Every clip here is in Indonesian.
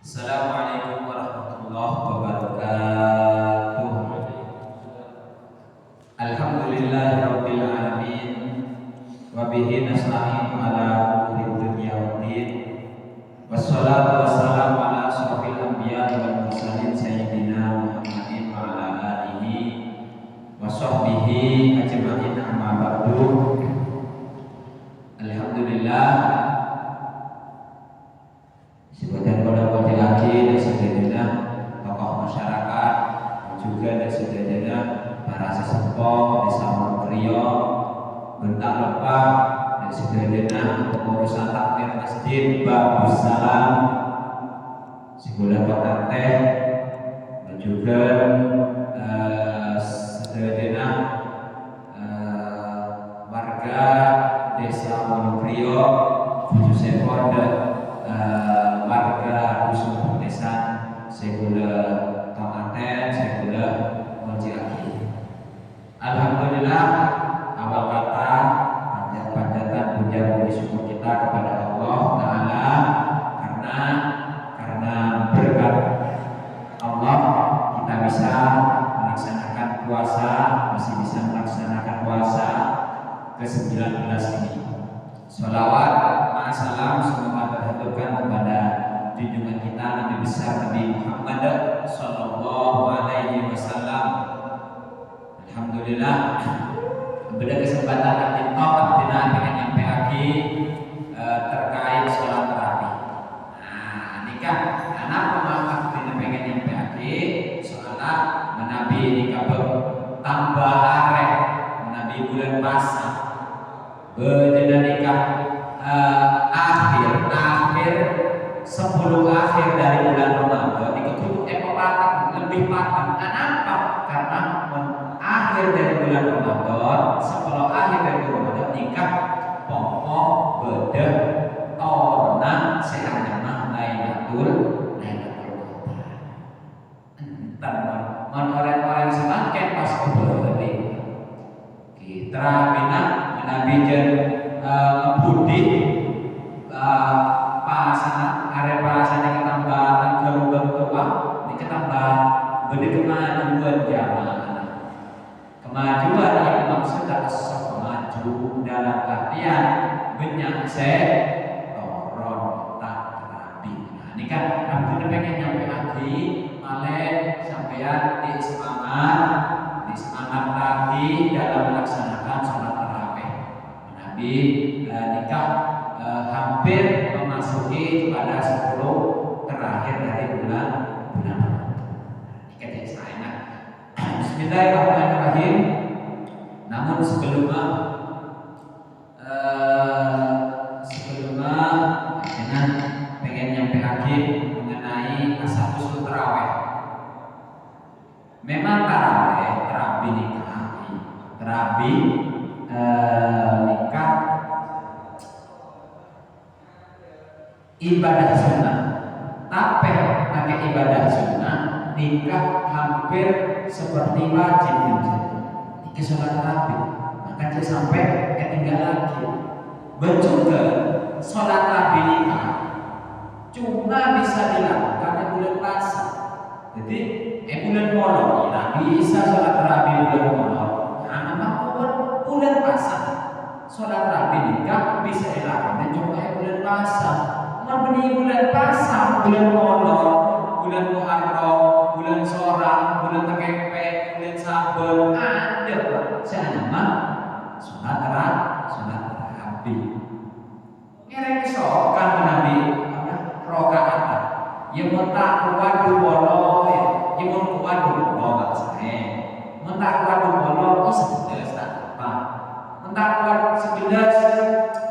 Assalamualaikum warahmatullahi wabarakatuh. Alhamdulillahirabbil alamin wa bihi nasta'inu ala umuri dunya waddin. Wassalatu wassalamu ala asyrofil anbiya'i wal mursalin sayyidina Muhammadin wa ala alihi wa sahbihi ajma'in, amma ba'du. Alhamdulillah, sebagian pada laki dan sebagiannya tokoh masyarakat, juga dan sebagiannya para sesepuh desa Monokrio, Bentang Lepah, dan sebagiannya pengurusan takmir masjid Babus Salam, Sigula Kota Teh, dan juga sebagiannya warga desa Monokrio, khususnya Pondok warga dusun Perdesan, Segula Tomaten, Segula Mojiaki. Alhamdulillah, awal kata panjatan puja puji syukur kita kepada Allah Ta'ala karena berkat Allah kita bisa melaksanakan puasa, masih bisa melaksanakan puasa ke-19 ini. Sholawat salam semoga terhaturkan kepada junjungan kita Nabi besar Nabi Muhammad Sallallahu Alaihi Wasallam. Alhamdulillah, pada kesempatan kita dengan nyampe lagi terkait sholat tarawih. Nah, ini kan anak pemaaf kita pengen nyampe lagi sholat menabi ini kabel tambah arek menabi bulan puasa berjenanikah akhir 10 akhir dari bulan Ramadan itu tuh lebih patah. Kenapa? Karena akhir dari bulan Ramadan, 10 akhir dari bulan Ramadan nikah pokok bedah torna seanjama Lailatul Qadar. Entar orang-orang semakin pas berarti kita bina menabi jen budi pasana area pasana ketambahan gelombang tua ini ketambah beri kemajuan zaman. Kemajuan yang maksud adalah maju dalam artian menyangse toron tak rapi. Nah, ini kan aku pengen nyampe lagi malah sampean di semangat lagi dalam melaksanakan sholat tarawih. Nabi nikah hampir memasuki pada 10 terakhir dari bulan nikah saya. Bismillahirrahmanirrahim. Namun sebelumnya pengen nyampe lagi mengenai asal-usul tarawih. Memang terabi nikah ibadah sunnah, tapi pakai ibadah sunnah nikah hampir seperti wajib. Ini sholat tarawih, maka sampai ketinggalan lagi. Juga sholat tarawih nikah cuma bisa dilakukan di bulan puasa. Jadi bulan Molor tidak bisa sholat tarawih bulan Molor. Nah, memang bulan puasa sholat tarawih nikah bisa dilakukan cuma bulan puasa. Membeli bulan puasa, bulan Molor, bulan Muharram, bulan Sorang, bulan Tekempe, bulan Sabar, ada Pak. Sama sholat tarawih. Ngerek kesokan Nabi rokaat. Yang mentak kuat bolo, yang kuat bolo saya. Mentak kuat bolo is 11 tak apa. Mentak kuat 11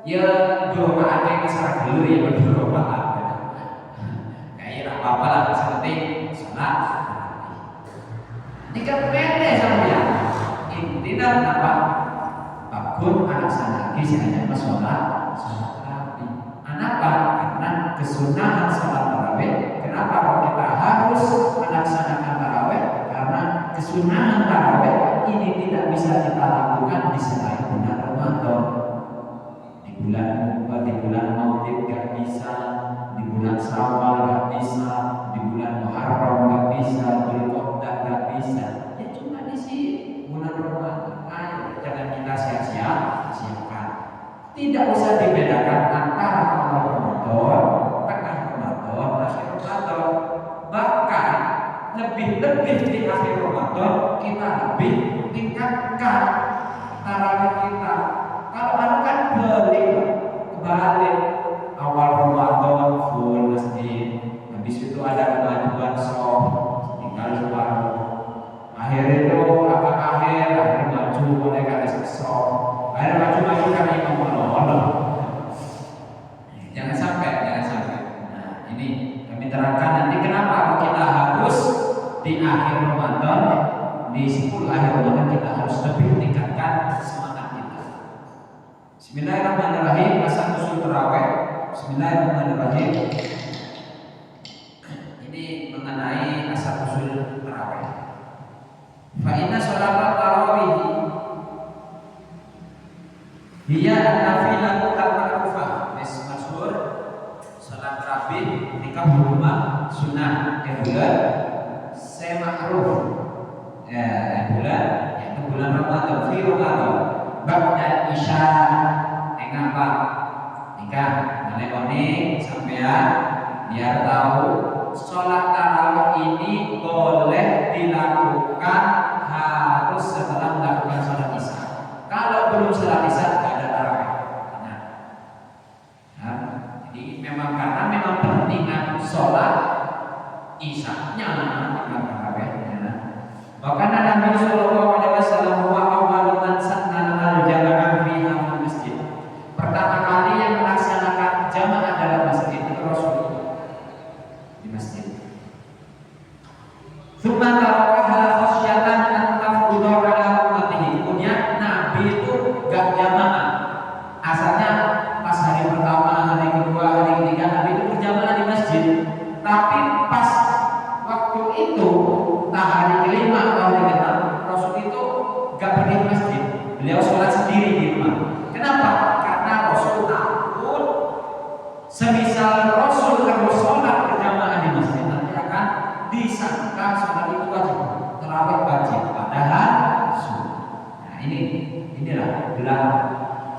ya doa yang secara dulu ya berdoa. Kayak apa lah seperti sholat. Ini kan pendek sama ya. Intinya apa? Bakun alasan lagi hanya sholat tarawih. Kenapa? Karena kesunahan sholat tarawih. Kenapa kita harus melaksanakan tarawih? Karena kesunahan tarawih ini tidak bisa kita lakukan di selain bulan Ramadan. Di bulan Maulid gak bisa, di bulan Syawal gak bisa. kita lebih tingkatkan tarawih kita. Kalau anu kan kebalik, awal Ramadan full masjid, habis itu ada kemajuan soft, tinggal keluar. Akhir itu akhir maju mereka soft, akhir maju karena imam Allah. Jangan sampai. Nah, ini kami terangkan nanti kenapa kita harus di akhir Ramadan, di 10 akhir Ramadan kita harus lebih meningkatkan semangat kita. Bismillahirrahmanirrahim. Asal usul tarawih. Bismillahirrahmanirrahim. Ini mengenai asal usul tarawih. Fa inna sholatat tarawih hiya an-nafilatu al-ma'rufah. Masyhur salat tarawih nikah rumah sunnah bulan sema'ruf. Bulan yaitu bulan Ramadan, fi Ramadan. Ba'da isya apa? Nikah ngelekoni sampean biar tahu sholat tarawih ini boleh dilakukan harus setelah melakukan sholat isya. Kalau belum sholat isya tidak ada tarawih. Nah, jadi memang pentingan sholat isya-nya bukan tarawihnya. Bahkan Nabi Sallallahu Alaihi Wasallam wa awwalu man sanna al-jamaah fi masjid. Pertama kali yang melaksanakan jamaah dalam masjid itu Rasul di masjid. Tsumma tarakaha khasyatan an tafdhuda ala ummatihi. Kemudian Nabi itu gak jamaah. Asalnya pas hari pertama, hari kedua, hari ketiga Nabi itu berjamaah di masjid. Tapi pas waktu itu, hari kelima atau hari keenam, Rasul itu gak pergi ke masjid. Beliau sholat sendiri di rumah. Kenapa? Karena Rasul takut semisal Rasul kalau sholat berjamaah di masjid nanti akan disangka sholat itu wajib, tarawih wajib, padahal sunnah. Nah inilah gelar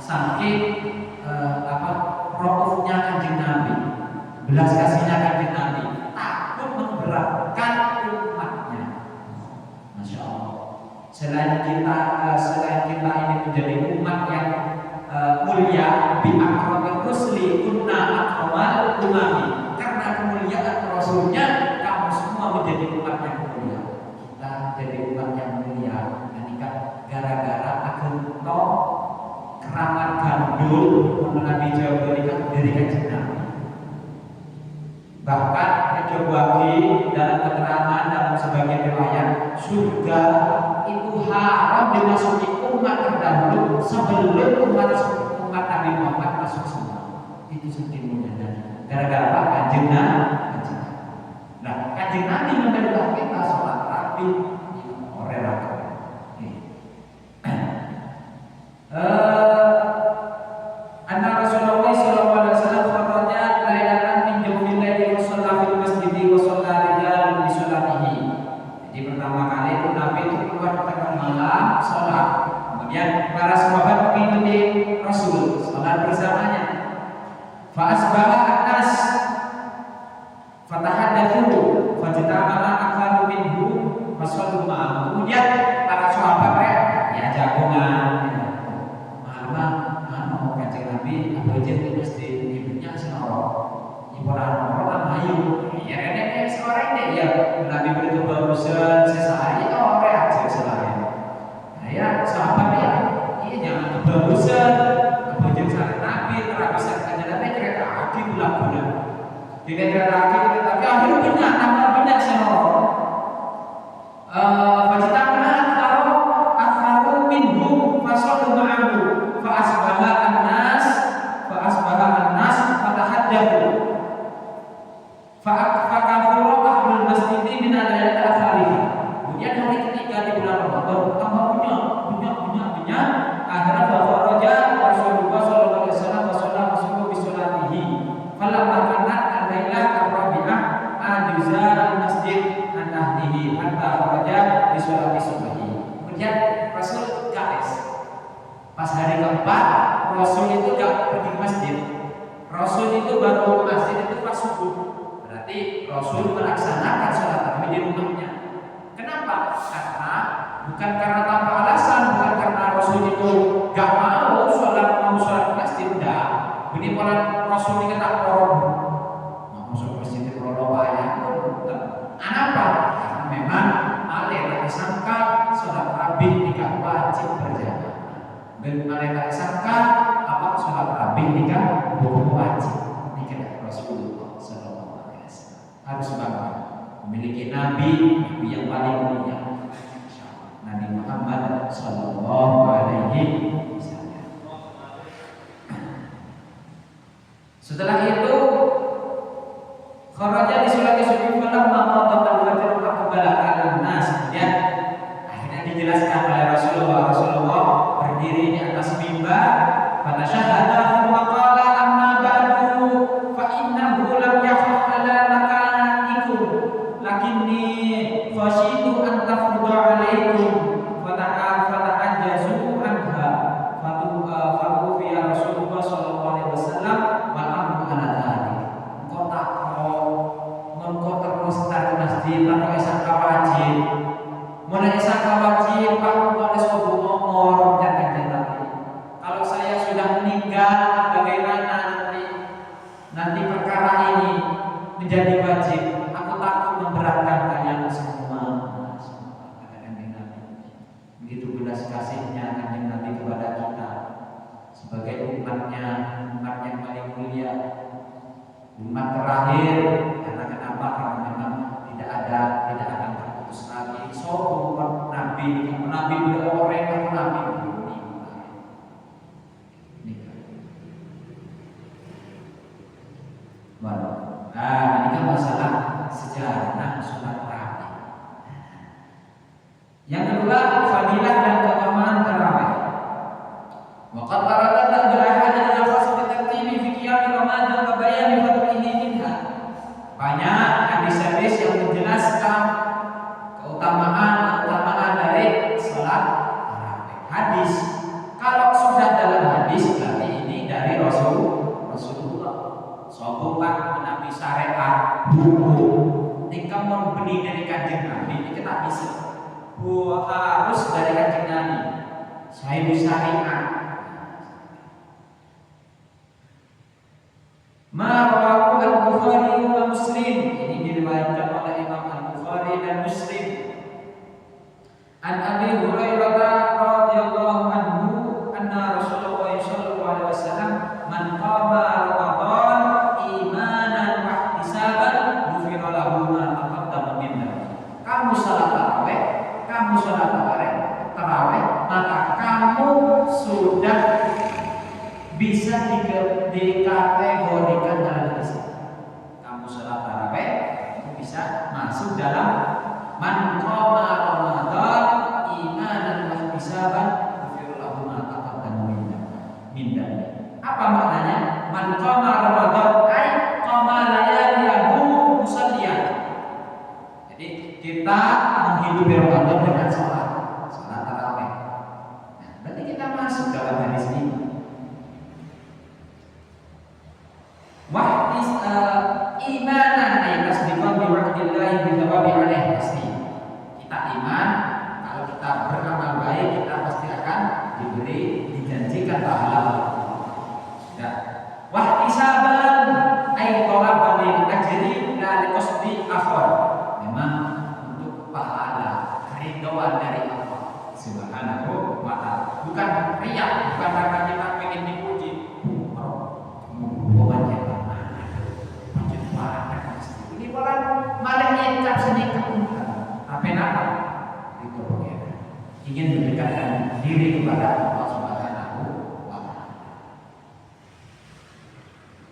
saking rokufnya kanjeng Nabi, belas kasihnya kanjeng Nabi, takut memberatkan umatnya. Masya Allah. Selain kita ini menjadi umat yang mulia, bi akramir rusli kunna akramal umami. Karena kemuliaan Rasulnya, kamu semua menjadi umat yang mulia. Kita jadi umat yang mulia. Ketika gara-gara akan keramat gandul Nabi jauh dari kanjeng Nabi. Bahkan Al-Bukhari dalam keterangan dalam sebagian riwayat, surga itu haram dimasuki umat terdahulu sebelum umat Nabi Muhammad masuk semua. Itu sesungguhnya gara-gara kanjeng Nabi. Nah, kanjeng Nabi memerintah kita sholat tarawih ore rakaat. Anna Rasulullah sallallahu alaihi wasallam kharaja lailatan min jawfil laili wa shalla fil masjid wa shalla rijalun bi sholatihi. Jadi pertama kali itu Nabi itu keluar tengah malam sholat. Kemudian para sahabat mengikuti Rasul sholat bersamanya. Fa asbaha an-nas fatahaddatsu fajtama'a aktsaru minhu fa shallu ma'ahu. Kemudian para sahabat ya jagongan Nabi Abu Jahal mesti ibunya senoro, ibu orang ayu, ya nenek seorang ini ya Nabi begitu barusan sesari orang aja selain, nah ya sahabat ya, ini jangan kebarusan Abu Jahal Nabi terabisan aja nanti kereta api bulan-bulan, dengan kereta api akhirnya banyak tambah banyak senoro, fajtama'a aktsaru minhum fasallu ma'ahu fa asbaha an-nas fatahaddatsu fa'akafuru ahlul masjid min al-layl al-thalithah. Kemudian hari ketiga di bulan Ramadan tambah banyak akhirnya kharaja Rasulullah sallallahu alaihi wasallam wa shalla bi sholatihi falamma kanat al-lailah ar-rabi'ah ajuza al-masjid an ahlihi hatta kharaja bi sholati subhi. Kemudian Rasul guys pas hari keempat Rasul itu gak pergi ke masjid. Rasul itu baru ke masjid itu pas subuh. Berarti Rasul melaksanakan sholat tarawih di rumahnya. Kenapa? Karena bukan karena tanpa alasan, bukan karena Rasul itu gak mau sholat ke masjid, enggak. Ini malah Rasul ini kata orang mau masuk masjid itu kalau bayar. Kenapa? Karena memang malaikat sangka sholat tarawih tidak wajib berjamaah. Dan malaikat sangka apa sholat tarawih tidak wajib. Ini kata Rasulullah SAW. Harus bangga memiliki nabi yang paling mulia, Nabi Muhammad Sallallahu Alaihi Wasallam. Setelah itu kharaja di sholat subuh falam maqata al-fajr aqbala al-nas. Kemudian akhirnya dijelaskan oleh Rasulullah berdiri di atas mimbar, pada syahada wa qala amma ba'du fa innahu lam yakhaf ala makanikum lakinni khashitu an tafruḍa 'alaikum fata'ajjazu anha fatu fi Rasulullah sallallahu alaihi wasallam wal amru ala dzalik. Engkau terus tak masjid atau sangka wajib. Mulai sangka wajib Pak boleh subuh nomor jangan nanti. Kalau saya sudah meninggal bagaimana nanti perkara ini menjadi wajib. Aku takut memberatkan kalian semua. Begitu belas kasihnya Kanjeng Nabi kepada kita sebagai umatnya, umat yang paling mulia, umat terakhir. Karena kenapa? Karena memang tidak akan terputus lagi. Soal Nabi beliau orang yang Nabi ini kan masalah sejarah sholat tarawih. Yang kedua, fadilah dan keutamaan tarawih. Waqad waradat al-ahadits al-khassah bi tartibi fi qiyam Ramadan wa bayan fadlihi minha. Banyak hadis-hadis yang menjelaskan keutamaan dari salat tarawih. Hadis. Kalau sudah dalam hadis berarti ini dari Rasulullah. Sobat Nabi syariat hukum. Ini kamu benih dari Kanjeng Nabi ini kita bisa. Harus dari Kanjeng Nabi. Saya syariat. Ma'rawahu al-Bukhari wa Muslim. Ini diriwayatkan oleh Imam Al-Bukhari dan Muslim. An Abi Hurairah radhiyallahu anhu anna Rasulullah sallallahu alaihi wasallam man qama Ramadan imanan wa ihtisaban ghufira lahu ma taqaddama min dhanbi. Kamu salat tarawih, maka kamu sudah bisa dikategorikan dalam hadis. Kamu salat tarawih bisa masuk dalam man qama Ramadan imanan wa ihtisaban ghufira lahu ma taqaddama min dhanbi. Apa maknanya? Man qama Ramadan ay qama layaliyahu musalliyan. Jadi kita menghidupi Ramadan dengan salat tarawih. Nah, berarti kita masuk dalam hadis ini. Wahdi imanan ay tasdiqan bi wa'dillahi bi thawabi alaihi pasti. Kita iman kalau kita beramal baik kita pasti akan dijanjikan pahala. Sudah. Wahdi saban ay talaban lil ajri la liqasdi akhir. Memang untuk pahala ridhoan dari Allah Subhanahu wa ta'ala. Bukan riya, bukan karena kita pengen dipuji. Ini bukan malah nyekap sedikit. Apa? Itu pengen. Ingin mendekatkan diri kepada Allah Subhanahu wa ta'ala.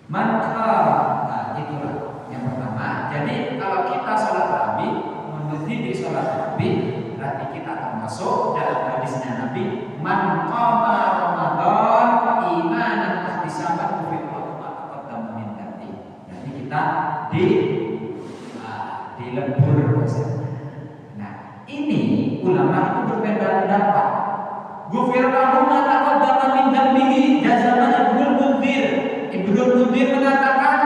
Maka itulah yang pertama. Jadi kalau kita sholat tarawih, mendiri sholat tarawih, berarti kita termasuk dalam hadisnya Nabi, man qama Ramadan imanan wa ihtisaban ghufira lahu ma taqaddama min dhanbi. Jadi kita dilebur dosanya. Nah, ini ulama itu berbeda pendapat. Ghufira lahu ma taqaddama min dhanbihi jazaman Ibnu Munzir. Ibnu Munzir mengatakan,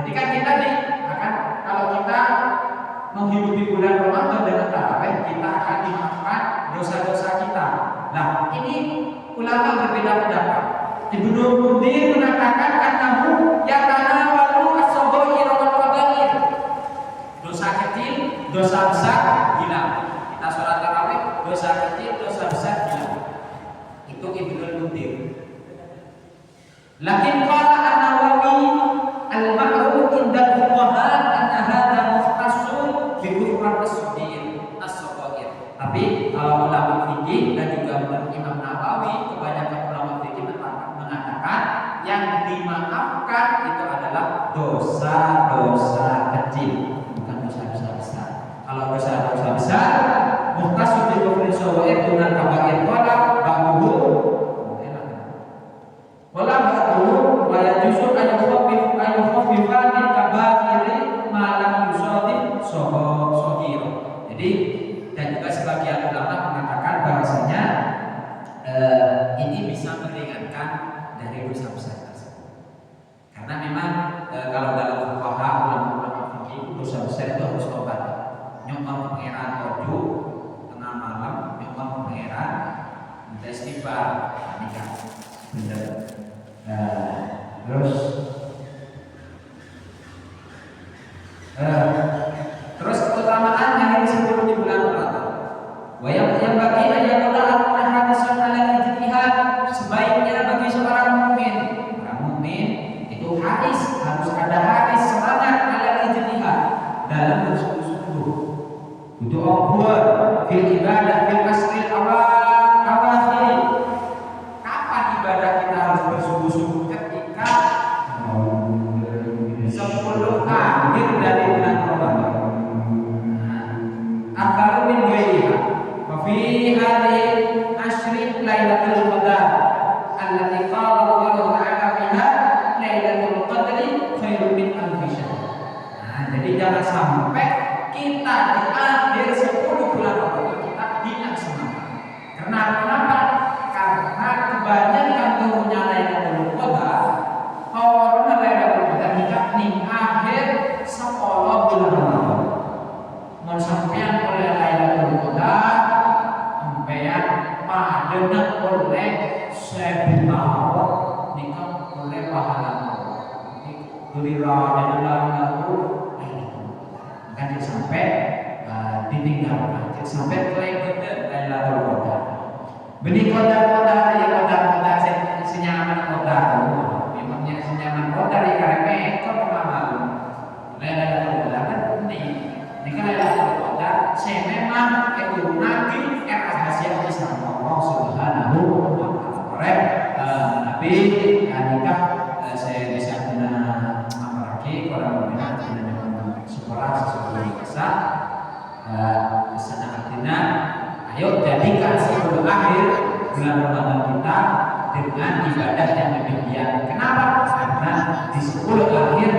jadi kan kita kalau kita menghidupi bulan Ramadan dengan tarawih, kita akan dimaafkan dosa-dosa kita. Nah, ini ulama berbeda pendapat. Ibnu Mundir mengatakan annahu yatanawalu as-saghair wal kabair. Dosa kecil, dosa besar hilang. Kita sholat tarawih, dosa kecil, dosa besar hilang. Itu Ibnu Mundir. Lakin qala an-Nawawi al-ma'ruf inda al-fuqaha anna hadha mukhtassun bi kufran as-saghair. Tapi kalau ulama fikih dan juga Imam Nawawi, kebanyakan ulama fikih mengatakan yang dimaafkan itu adalah dosa-dosa kecil, bukan dosa-dosa besar. Kalau dosa-dosa besar mukhtassun bi kufran as-saghair dengan kabair qala ba'du wala ba'du wa yajuzu ayyukhaffifa min kabairi ma lam yusadif saghir. Jadi dan juga sebagian ulama mengatakan bahwasanya ini bisa meringankan dari dosa besar tersebut. Karena memang kalau dalam fuqaha ulama fikih dosa besar itu harus tobat. Nyumpah pangeran ojo tengah malam, nyumpah pangeran minta istighfar, nikah bener. Terus keutamaan yang disebut di bulan Ramadan. Yang bagi ayatullah al-hadisan al-ijtihad, sebaiknya bagi seorang mukmin, orang mukmin itu harus ada semangat al-ijtihad dalam bersungguh-sungguh. Butuh ongkuan fil ibadah fil asril awakhir. Kapan ibadah kita harus bersungguh-sungguh? Ketika 10 akhir dari bulan Ramadan. Akal min ghairiha wa fi hadhihi ashri lailatul qadar allati qala Allah ta'ala fiha lailatul qadri khairun min alfi syahr. Nah, jadi jangan sampai kita di akhir 10 bulan Ramadan kita hilang semangat. Kenapa? Karena kebanyakan turunnya lailatul qadar, orang lailatul qadar di akhir 10 bulan Ramadan. Mau sampean oleh lailatul qadar, sampean madenang oleh 1000 tahun nikah oleh pahala kulira dan lalu kan sampai ditinggalkan sampai kelewatan lailatul qadar. Benih qadar ya qadar senyaman qadar. Memangnya senyaman qadar ya karena ekor malam. Lailatul qadar kan ini kan lailatul qadar saya memang itu nabi rahasia Islam Allah Subhanahu wa taala. Tapi nikah saya bisa apalagi orang minat dengan sekolah sesuatu biasa sana artinya ayo jadikan 10 akhir bulan Ramadan kita dengan ibadah yang lebih giat. Kenapa? Karena di 10 akhir